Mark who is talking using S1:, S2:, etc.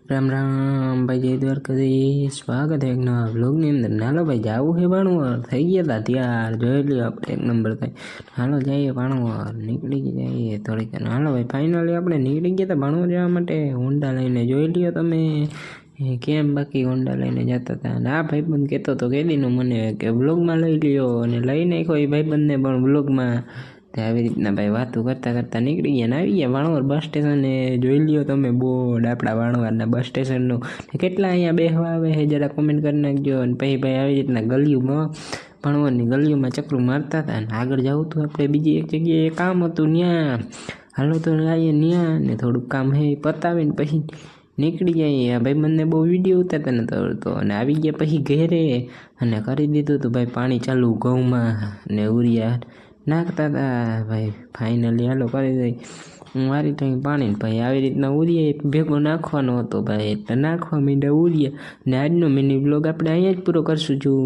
S1: રામ રામ ભાઈ, જય દ્વારકાધીશ। સ્વાગત है एक नवा व्लॉगની અંદર। હાલો ભાઈ, જાવું છે ભાણવર, થઈ ગયા હતા ત્યાર, જોઈ લ્યો આપણે એક નંબર થાય। હાલો જઈએ ભાણવર, નીકળી જઈએ થોડીક। હાલો ભાઈ, ફાઇનલી આપણે નીકળી ગયા હતા ભાણવર જવા માટે, હોન્ડા લઈને। જોઈ લ્યો તમે કેમ બાકી હોન્ડા લઈને જતા હતા। અને આ ભાઈબંધ કહેતો હતો કેદીનો મને કે વ્લોગમાં લઈ લ્યો, અને લઈ નાખ્યો એ ભાઈબંધને પણ વ્લોગમાં। આવી રીતના ભાઈ વાતો કરતા કરતા નીકળી ગયા ને આવી ગયા ભાણવર બસ સ્ટેશને। જોઈ લ્યો તમે બોર્ડ આપણા ભાણવરના બસ સ્ટેશનનું, કેટલા અહીંયા બેસવા આવે છે જરા કોમેન્ટ કરી નાખજો। અને પછી ભાઈ આવી રીતના ગલીઓમાં, ભાણવરની ગલીઓમાં ચક્રું મારતા હતા। અને આગળ જવું હતું આપણે બીજી એક જગ્યાએ, કામ હતું ત્યાં। હાલો તો આવીએ ત્યાં ને થોડુંક કામ હે પતાવીને પછી નીકળી જાય। આ ભાઈબંધને બહુ વિડીયો ઉતારતા નતો આવડતો, અને આવી ગયા પછી ઘેરે અને કરી દીધું હતું ભાઈ પાણી ચાલુ ઘઉંમાં ને ઉરિયા નાખતા હતા ભાઈ। ફાઇનલી હાલો કરી દઈ મારી તો પાણી ભાઈ આવી રીતના ઉરિયા ભેગો નાખવાનો હતો ભાઈ, એટલે નાખવા માંડ્યા ઉરિયા। ને આજનો મિની બ્લોગ આપણે અહીંયા જ પૂરો કરશું છું।